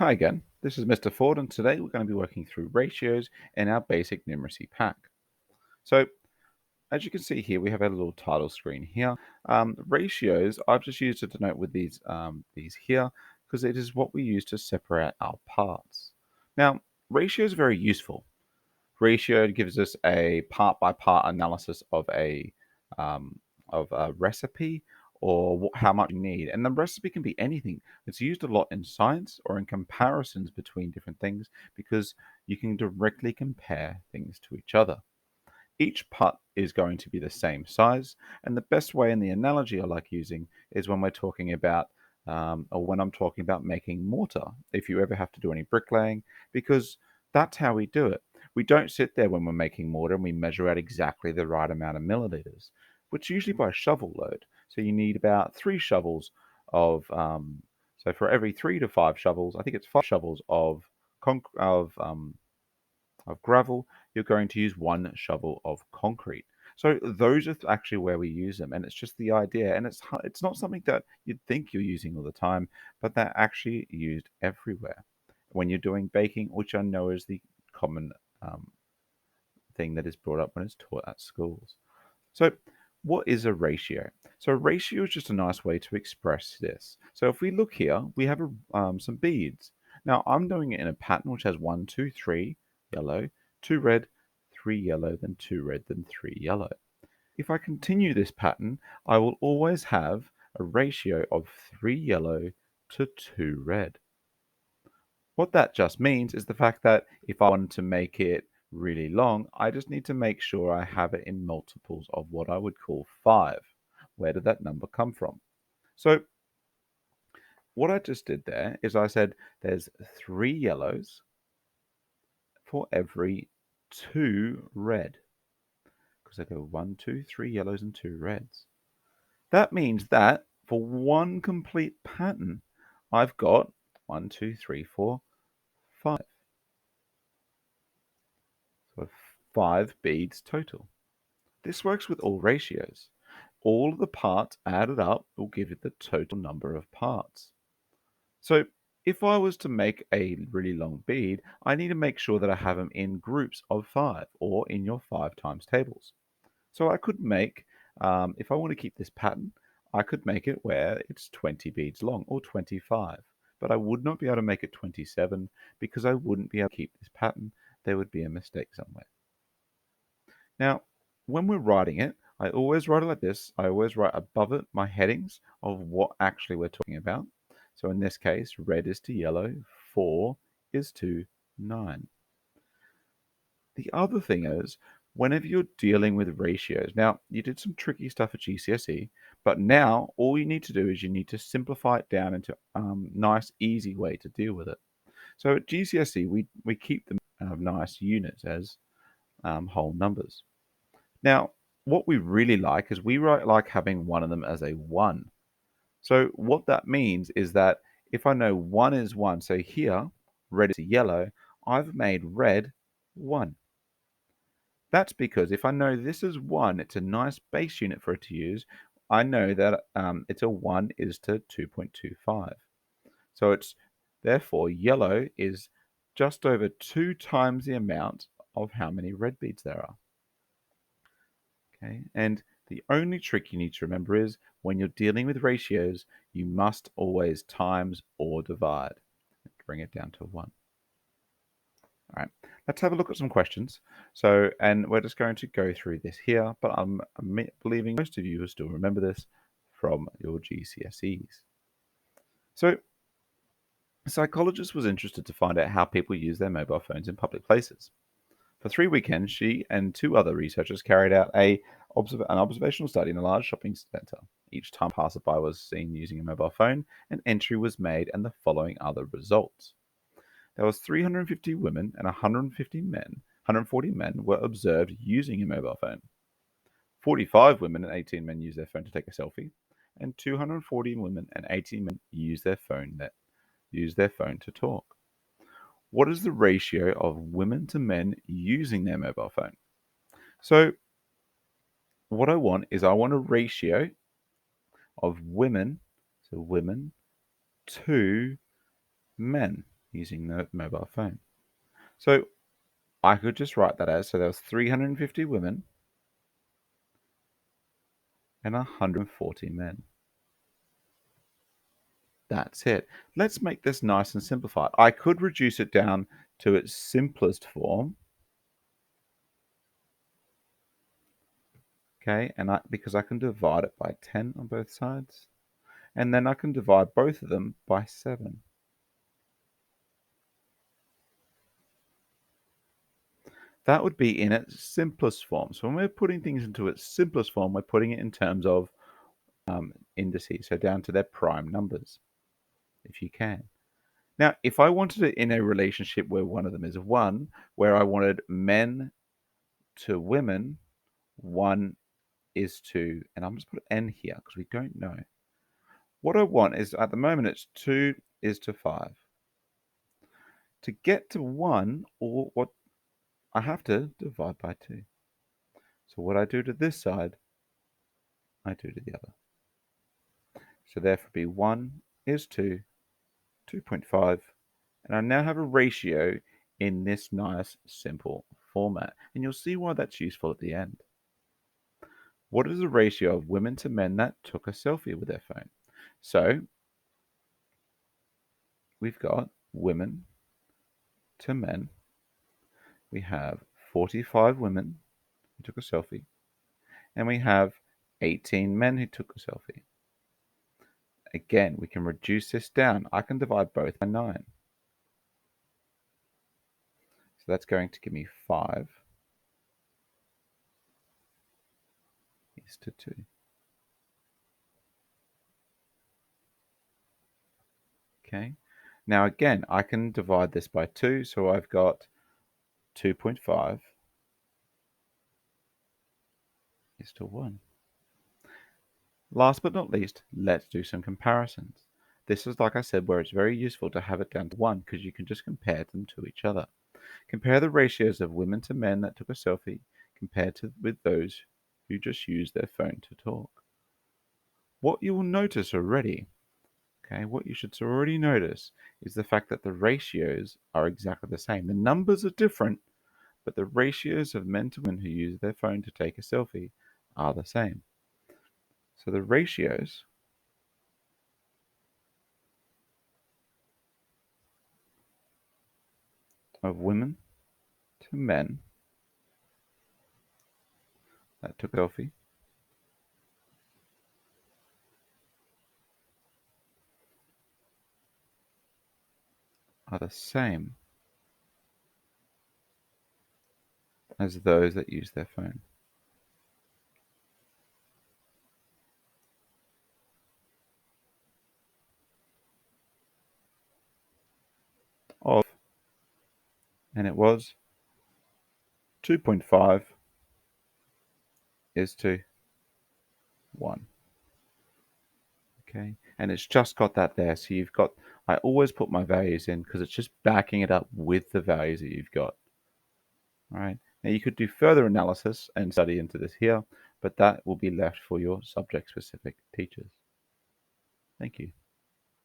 Hi again, this is Mr. Ford, and today we're going to be working through ratios in our basic numeracy pack. So, as you can see here, we have a little title screen here. Ratios, I've just used to denote with these here because it is what we use to separate our parts. Now, ratios are very useful. Ratio gives us a part-by-part analysis um, of a recipe or how much you need. And the recipe can be anything. It's used a lot in science or in comparisons between different things because you can directly compare things to each other. Each part is going to be the same size, and the best way in the analogy I like using is when we're talking about or when I'm talking about making mortar, if you ever have to do any bricklaying, because that's how we do it. We don't sit there when we're making mortar and we measure out exactly the right amount of milliliters, which usually by shovel load. So you need about 3 shovels so for every 3 to 5 shovels, I think it's 5 shovels of of gravel, you're going to use 1 shovel of concrete. So those are actually where we use them, and it's just the idea, and it's not something that you'd think you're using all the time, but they're actually used everywhere when you're doing baking, which I know is the common um, thing that is brought up when it's taught at schools. So, what is a ratio? So, a ratio is just a nice way to express this. So, if we look here, we have some beads. Now, I'm doing it in a pattern which has one, two, three yellow, two red, three yellow, then two red, then three yellow. If I continue this pattern, I will always have a ratio of 3 yellow to 2 red. What that just means is the fact that if I wanted to make it really long, I just need to make sure I have it in multiples of what I would call 5. Where did that number come from? So what I just did there is I said there's 3 yellows for every 2 red. Because I go 1, 2, 3 yellows and 2 reds. That means that for one complete pattern, I've got 1, 2, 3, 4, 5. So 5 beads total. This works with all ratios. All of the parts added up will give you the total number of parts. So if I was to make a really long bead, I need to make sure that I have them in groups of 5 or in your 5 times tables. So I could make, if I want to keep this pattern, I could make it where it's 20 beads long or 25. But I would not be able to make it 27 because I wouldn't be able to keep this pattern. There would be a mistake somewhere. Now, when we're writing it, I always write it like this. I always write above it my headings of what actually we're talking about. So in this case, red is to yellow, 4 is to 9. The other thing is, whenever you're dealing with ratios, now you did some tricky stuff at GCSE, but now all you need to do is you need to simplify it down into nice, easy way to deal with it. So at GCSE, we keep them nice units as whole numbers. Now, what we really like is like having one of them as a 1. So what that means is that if I know 1 is 1, so here, red is yellow, I've made red 1. That's because if I know this is 1, it's a nice base unit for it to use. I know that it's a 1 is to 2.25. So it's therefore yellow is just over 2 times the amount of how many red beads there are. Okay, and the only trick you need to remember is when you're dealing with ratios, you must always times or divide. Bring it down to 1. All right, let's have a look at some questions. So, and we're just going to go through this here, but I'm believing most of you will still remember this from your GCSEs. So, a psychologist was interested to find out how people use their mobile phones in public places. For 3 weekends, she and 2 other researchers carried out an observational study in a large shopping centre. Each time a passerby was seen using a mobile phone, an entry was made and the following are the results. There was 350 women and 140 men were observed using a mobile phone. 45 women and 18 men used their phone to take a selfie, and 240 women and 18 men used their phone to talk. What is the ratio of women to men using their mobile phone? So what I want is I want a ratio of women, so women to men. using the mobile phone. So I could just write that as, so there was 350 women and 140 men. That's it. Let's make this nice and simplified. I could reduce it down to its simplest form. Okay, and because I can divide it by 10 on both sides. And then I can divide both of them by 7. That would be in its simplest form. So when we're putting things into its simplest form, we're putting it in terms of indices, so down to their prime numbers, if you can. Now, if I wanted it in a relationship where one of them is 1, where I wanted men to women, 1 is to, and I'm just put n here because we don't know. What I want is, at the moment, it's 2 is to 5. To get to 1, or what, I have to divide by 2. So what I do to this side, I do to the other. So therefore be 1 is to 2.5, and I now have a ratio in this nice simple format. And you'll see why that's useful at the end. What is the ratio of women to men that took a selfie with their phone? So we've got women to men. We have 45 women who took a selfie, and we have 18 men who took a selfie. Again, we can reduce this down. I can divide both by 9. So that's going to give me 5 is to 2. Okay. Now again, I can divide this by 2, so I've got 2.5 is to 1. Last but not least, let's do some comparisons. This is, like I said, where it's very useful to have it down to 1 because you can just compare them to each other. Compare the ratios of women to men that took a selfie compared with those who just used their phone to talk. What you will notice already, okay, what you should already notice is the fact that the ratios are exactly the same. The numbers are different, but the ratios of men to women who use their phone to take a selfie are the same. So the ratios of women to men that took a selfie are the same as those that use their phone. Of, and it was 2.5 is to 1. Okay, and it's just got that there. So you've got, I always put my values in because it's just backing it up with the values that you've got. All right. Now you could do further analysis and study into this here, but that will be left for your subject specific teachers. Thank you.